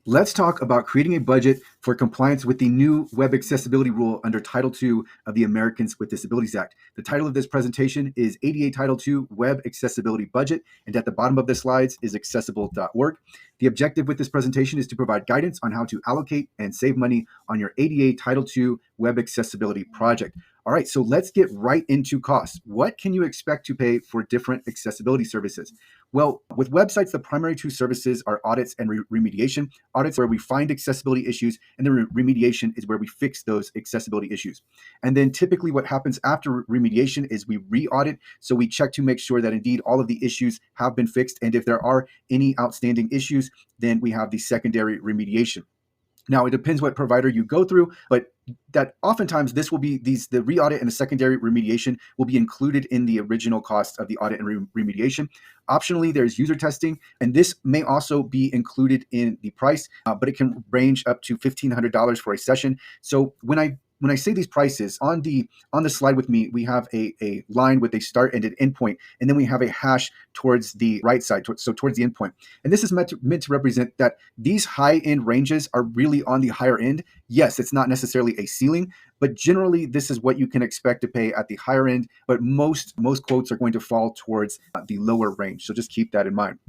Let's talk about creating a budget for compliance with the new web accessibility rule under Title II of the Americans with Disabilities Act. The title of this presentation is ADA Title II Web Accessibility Budget, and at the bottom of the slides is accessible.org. The objective with this presentation is to provide guidance on how to allocate and save money on your ADA Title II Web Accessibility project. All right, so let's get right into costs. What can you expect to pay for different accessibility services? Well, with websites, the primary two services are audits and remediation. Audits where we find accessibility issues, and then remediation is where we fix those accessibility issues. And then typically what happens after remediation is we re-audit. So we check to make sure that indeed all of the issues have been fixed. And if there are any outstanding issues, then we have the secondary remediation. Now, it depends what provider you go through, but that oftentimes this will be the re-audit and the secondary remediation will be included in the original cost of the audit and remediation. Optionally, there's user testing, and this may also be included in the price, but it can range up to $1,500 for a session. So when I say these prices on the slide with me, we have a line with a start and an endpoint, and then we have a hash towards the right side, so towards the endpoint. And this is meant to represent that these high end ranges are really on the higher end. Yes, it's not necessarily a ceiling, but generally this is what you can expect to pay at the higher end. But most quotes are going to fall towards the lower range. So just keep that in mind.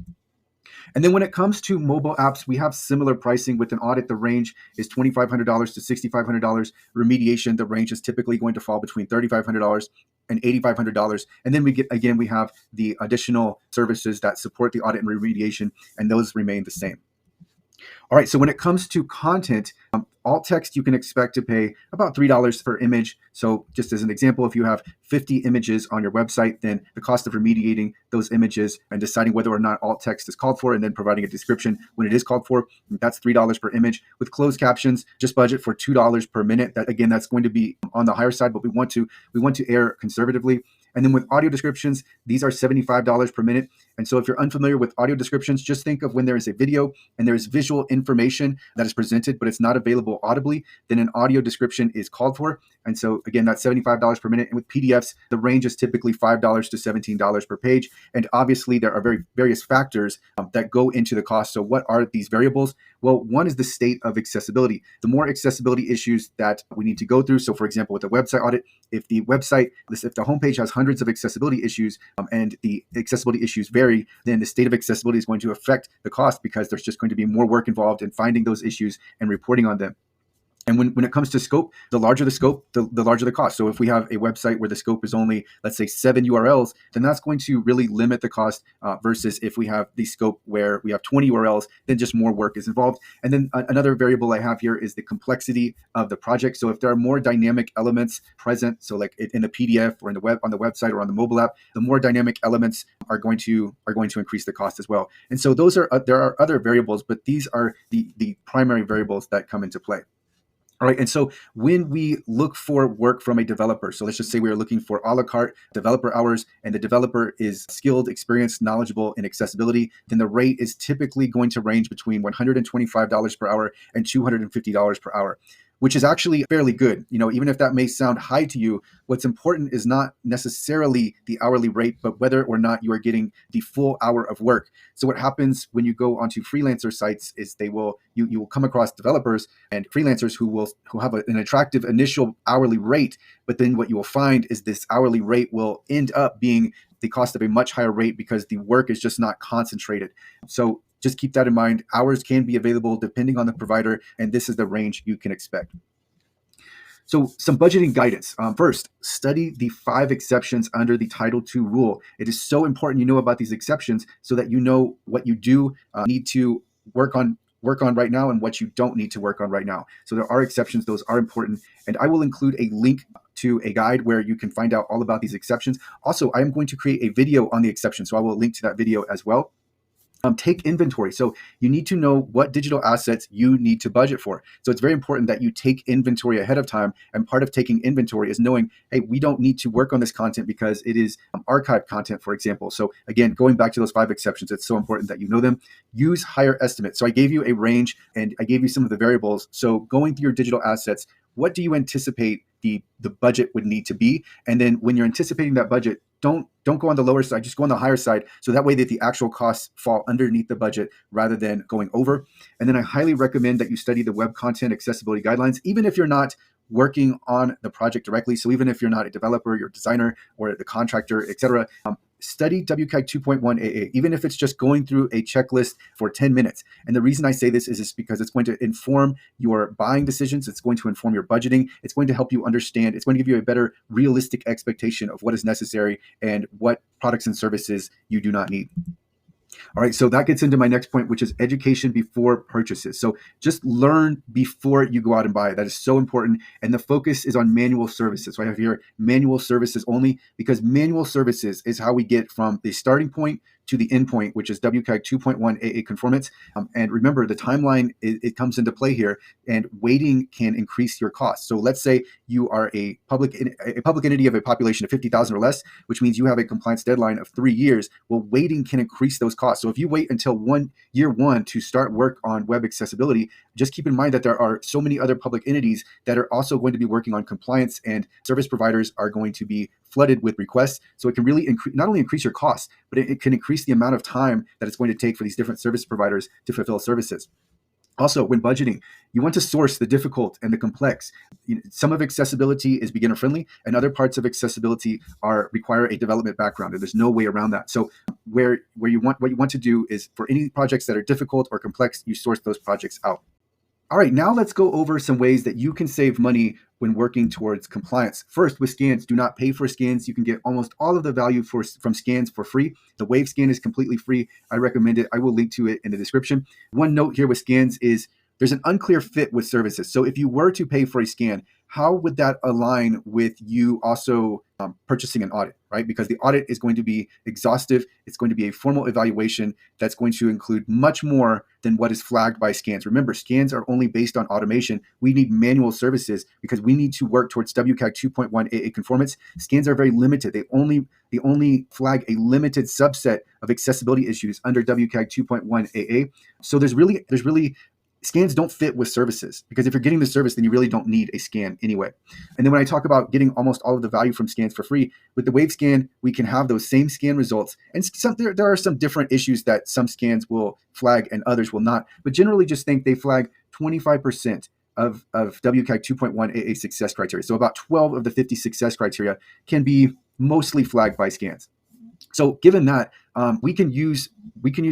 And then when it comes to mobile apps, we have similar pricing. With an audit, the range is $2,500 to $6,500. Remediation, the range is typically going to fall between $3,500 and $8,500. And then we have the additional services that support the audit and remediation, and those remain the same. All right, so when it comes to content, alt text, you can expect to pay about $3 per image. So just as an example, if you have 50 images on your website, then the cost of remediating those images and deciding whether or not alt text is called for and then providing a description when it is called for, that's $3 per image. With closed captions, just budget for $2 per minute. That's going to be on the higher side, but we want to err conservatively. And then with audio descriptions, these are $75 per minute. And so if you're unfamiliar with audio descriptions, just think of when there is a video and there is visual information that is presented, but it's not available audibly, then an audio description is called for. And so again, that's $75 per minute. And with PDFs, the range is typically $5 to $17 per page. And obviously there are various factors that go into the cost. So what are these variables? Well, one is the state of accessibility. The more accessibility issues that we need to go through. So for example, with a website audit, if the homepage has hundreds of accessibility issues and the accessibility issues vary, then the state of accessibility is going to affect the cost because there's just going to be more work involved in finding those issues and reporting on them. And when it comes to scope, the larger the scope, the larger the cost. So if we have a website where the scope is only, let's say, 7 URLs, then that's going to really limit the cost versus if we have the scope where we have 20 URLs, then just more work is involved. And then another variable I have here is the complexity of the project. So if there are more dynamic elements present, so like in the PDF or on the website or on the mobile app, the more dynamic elements are going to increase the cost as well. And so there are other variables, but these are the primary variables that come into play. All right, and so when we look for work from a developer, so let's just say we are looking for a la carte developer hours, and the developer is skilled, experienced, knowledgeable in accessibility, then the rate is typically going to range between $125 per hour and $250 per hour, which is actually fairly good. Even if that may sound high to you, what's important is not necessarily the hourly rate, but whether or not you are getting the full hour of work. So what happens when you go onto freelancer sites is you will come across developers and freelancers who have an attractive initial hourly rate, but then what you will find is this hourly rate will end up being the cost of a much higher rate because the work is just not concentrated. So just keep that in mind. Hours can be available depending on the provider, and this is the range you can expect. So some budgeting guidance. First, study the 5 exceptions under the Title II rule. It is so important you know about these exceptions so that you know what you do need to work on right now and what you don't need to work on right now. So there are exceptions. Those are important. And I will include a link to a guide where you can find out all about these exceptions. Also, I am going to create a video on the exceptions, so I will link to that video as well. Take inventory. So you need to know what digital assets you need to budget for. So it's very important that you take inventory ahead of time. And part of taking inventory is knowing, hey, we don't need to work on this content because it is archived content, for example. So again, going back to those 5 exceptions, it's so important that you know them. Use higher estimates. So I gave you a range and I gave you some of the variables. So going through your digital assets, what do you anticipate the budget would need to be? And then when you're anticipating that budget, don't go on the lower side, just go on the higher side, so that way that the actual costs fall underneath the budget rather than going over. And then I highly recommend that you study the web content accessibility guidelines, even if you're not working on the project directly. So even if you're not a developer, you're a designer or the contractor, etc., study WCAG 2.1 AA, even if it's just going through a checklist for 10 minutes. And the reason I say this is because it's going to inform your buying decisions. It's going to inform your budgeting. It's going to help you understand. It's going to give you a better realistic expectation of what is necessary and what products and services you do not need. All right, so that gets into my next point, which is education before purchases. So just learn before you go out and buy it. That is so important. And the focus is on manual services. So I have here manual services only, because manual services is how we get from the starting point to the end point, which is WCAG 2.1 AA conformance. And remember, the timeline, it comes into play here, and waiting can increase your costs. So let's say you are a public entity of a population of 50,000 or less, which means you have a compliance deadline of 3 years. Well, waiting can increase those costs. So if you wait until year one to start work on web accessibility, just keep in mind that there are so many other public entities that are also going to be working on compliance, and service providers are going to be flooded with requests. So it can really not only increase your costs, but it can increase the amount of time that it's going to take for these different service providers to fulfill services. Also, when budgeting, you want to source the difficult and the complex. Some of accessibility is beginner friendly, and other parts of accessibility require a development background, and there's no way around that. So what you want to do is, for any projects that are difficult or complex, you source those projects out. All right, now let's go over some ways that you can save money when working towards compliance. First, with scans, do not pay for scans. You can get almost all of the value from scans for free. The Wave scan is completely free. I recommend it. I will link to it in the description. One note here with scans is there's an unclear fit with services. So if you were to pay for a scan, how would that align with you also purchasing an audit, right? Because the audit is going to be exhaustive. It's going to be a formal evaluation that's going to include much more than what is flagged by scans. Remember, scans are only based on automation. We need manual services because we need to work towards WCAG 2.1 AA conformance. Scans are very limited. They only flag a limited subset of accessibility issues under WCAG 2.1 AA. So there's really scans don't fit with services, because if you're getting the service, then you really don't need a scan anyway. And then when I talk about getting almost all of the value from scans for free, with the Wave scan, we can have those same scan results. And there are some different issues that some scans will flag and others will not. But generally, just think they flag 25% of WCAG 2.1 AA success criteria. So about 12 of the 50 success criteria can be mostly flagged by scans. So given that, we can use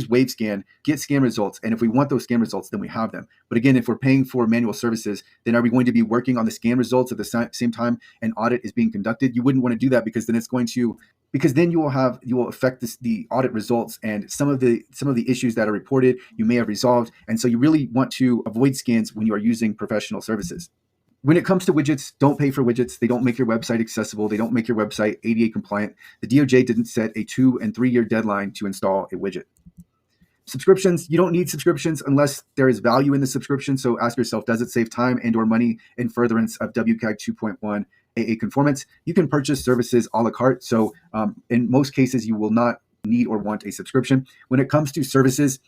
Wave scan, get scan results, and if we want those scan results, then we have them. But again, if we're paying for manual services, then are we going to be working on the scan results at the same time an audit is being conducted? You wouldn't want to do that, because then you will affect the audit results, and some of the issues that are reported you may have resolved. And so you really want to avoid scans when you are using professional services. When it comes to widgets, don't pay for widgets. They don't make your website accessible. They don't make your website ADA compliant. The DOJ didn't set a 2 and 3 year deadline to install a widget. Subscriptions, you don't need subscriptions unless there is value in the subscription. So ask yourself, does it save time and or money in furtherance of WCAG 2.1 AA conformance? You can purchase services a la carte. So in most cases, you will not need or want a subscription. When it comes to services,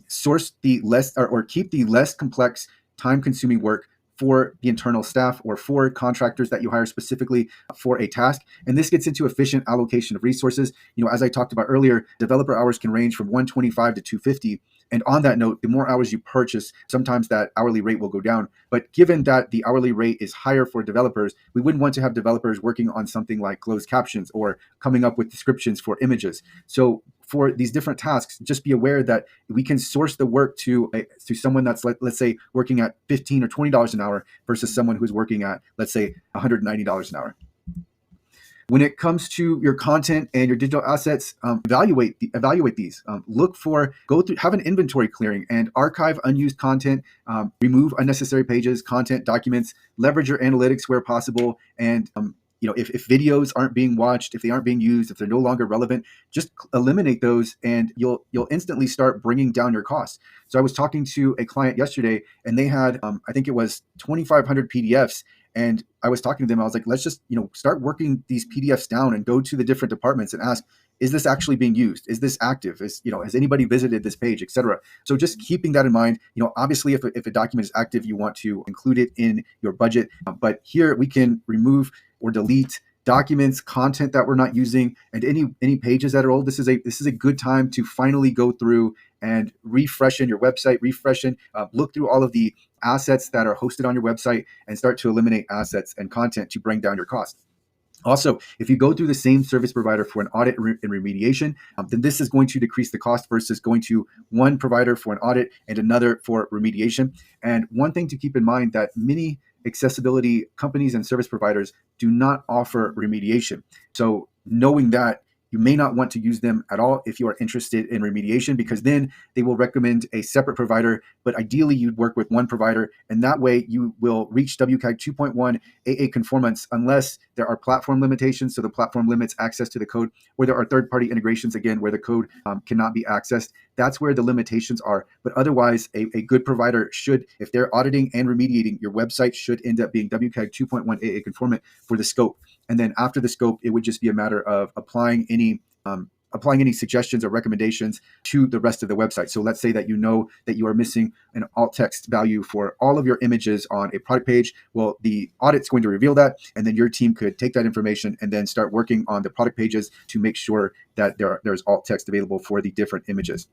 source the less or keep the less complex, time-consuming work for the internal staff or for contractors that you hire specifically for a task. And this gets into efficient allocation of resources. As I talked about earlier, developer hours can range from 125 to 250. And on that note, the more hours you purchase, sometimes that hourly rate will go down. But given that the hourly rate is higher for developers, we wouldn't want to have developers working on something like closed captions or coming up with descriptions for images. So for these different tasks, just be aware that we can source the work to someone that's, let's say, working at $15 or $20 an hour versus someone who's working at, let's say, $190 an hour. When it comes to your content and your digital assets, evaluate these. Go through, have an inventory clearing and archive unused content, remove unnecessary pages, content, documents, leverage your analytics where possible. And if videos aren't being watched, if they aren't being used, if they're no longer relevant, just eliminate those, and you'll instantly start bringing down your costs. So I was talking to a client yesterday, and they had, I think it was 2,500 PDFs. And I was talking to them. I was like, let's just, start working these PDFs down and go to the different departments and ask, is this actually being used? Is this active? Has anybody visited this page, et cetera? So just keeping that in mind, obviously if a document is active, you want to include it in your budget. But here we can remove or delete documents, content that we're not using, and any pages that are old. This is a good time to finally go through and refreshen your website, look through all of the assets that are hosted on your website, and start to eliminate assets and content to bring down your cost. Also, if you go through the same service provider for an audit and remediation, then this is going to decrease the cost versus going to one provider for an audit and another for remediation. And one thing to keep in mind, that many accessibility companies and service providers do not offer remediation. So knowing that, you may not want to use them at all if you are interested in remediation, because then they will recommend a separate provider. But ideally, you'd work with one provider, and that way you will reach WCAG 2.1 AA conformance unless there are platform limitations. So the platform limits access to the code, or there are third-party integrations, again, where the code cannot be accessed. That's where the limitations are. But otherwise, a good provider should, if they're auditing and remediating, your website should end up being WCAG 2.1 AA conformant for the scope. And then after the scope, it would just be a matter of applying any suggestions or recommendations to the rest of the website. So let's say that you know that you are missing an alt text value for all of your images on a product page. Well, the audit's going to reveal that, and then your team could take that information and then start working on the product pages to make sure that there's alt text available for the different images.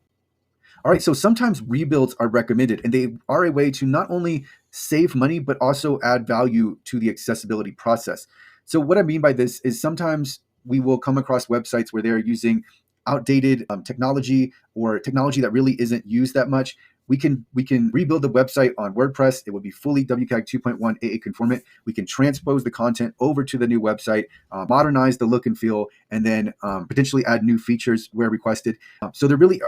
All right, so sometimes rebuilds are recommended, and they are a way to not only save money, but also add value to the accessibility process. So what I mean by this is sometimes we will come across websites where they're using outdated technology, or technology that really isn't used that much. We can rebuild the website on WordPress. It will be fully WCAG 2.1 AA conformant. We can transpose the content over to the new website, modernize the look and feel, and then potentially add new features where requested. So there really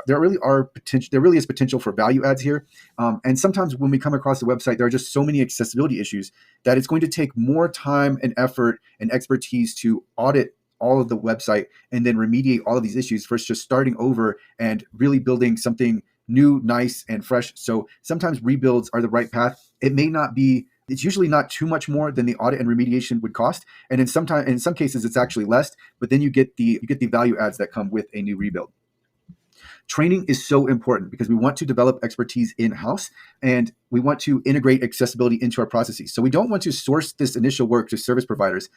is potential for value adds here. And sometimes when we come across the website, there are just so many accessibility issues that it's going to take more time and effort and expertise to audit all of the website and then remediate all of these issues versus just starting over and really building something new, nice, and fresh. So sometimes rebuilds are the right path. It's usually not too much more than the audit and remediation would cost. And in some cases, it's actually less, but then you get the value adds that come with a new rebuild. Training is so important because we want to develop expertise in-house, and we want to integrate accessibility into our processes. So we don't want to source this initial work to service providers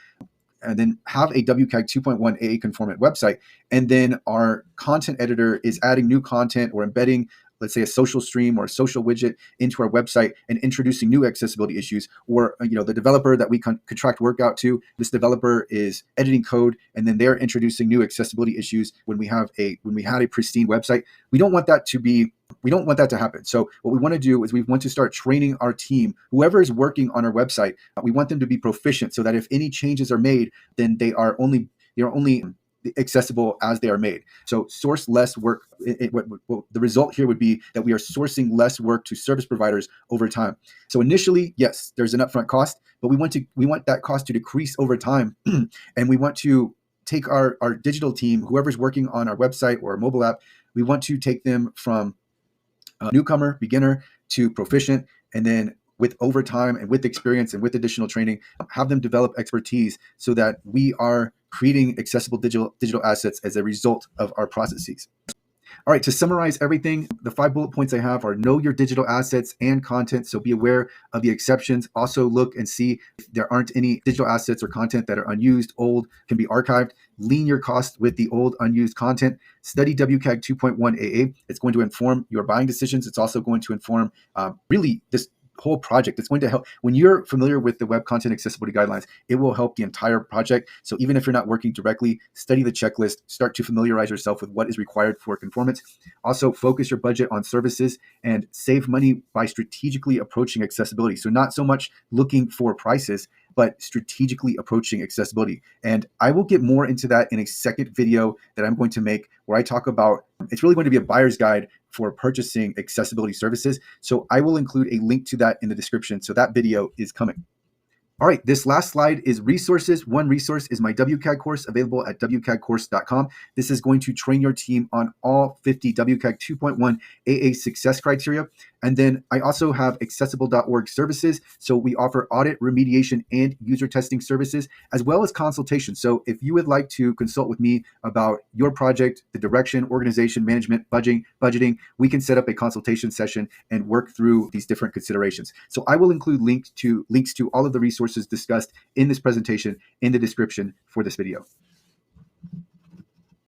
and then have a WCAG 2.1 AA conformant website, and then our content editor is adding new content or embedding, let's say, a social stream or a social widget into our website and introducing new accessibility issues. Or the developer that we contract work out to, this developer is editing code and then they're introducing new accessibility issues when we had a pristine website. We don't want that to happen. So what we want to do is we want to start training our team, whoever is working on our website. We want them to be proficient so that if any changes are made, then they are only accessible as they are made. So source less work. The result here would be that we are sourcing less work to service providers over time. So initially, yes, there's an upfront cost, but we want that cost to decrease over time, and we want to take our digital team, whoever's working on our website or our mobile app, we want to take them from newcomer, beginner to proficient, and then with overtime and with experience and with additional training, have them develop expertise so that we are creating accessible digital assets as a result of our processes. All right, to summarize everything, the 5 bullet points I have are: know your digital assets and content, so be aware of the exceptions. Also look and see if there aren't any digital assets or content that are unused, old, can be archived. Lean your cost with the old, unused content. Study WCAG 2.1 AA. It's going to inform your buying decisions. It's also going to inform really this whole project. It's going to help. When you're familiar with the Web Content Accessibility Guidelines, it will help the entire project. So even if you're not working directly, study the checklist, start to familiarize yourself with what is required for conformance. Also, focus your budget on services and save money by strategically approaching accessibility. So not so much looking for prices, but strategically approaching accessibility. And I will get more into that in a second video that I'm going to make, where I talk about, it's really going to be a buyer's guide for purchasing accessibility services. So I will include a link to that in the description. So that video is coming. All right, this last slide is resources. One resource is my WCAG course, available at wcagcourse.com. This is going to train your team on all 50 WCAG 2.1 AA success criteria. And then I also have accessible.org services. So we offer audit, remediation, and user testing services, as well as consultation. So if you would like to consult with me about your project, the direction, organization, management, budgeting, we can set up a consultation session and work through these different considerations. So I will include links to all of the resources discussed in this presentation in the description for this video.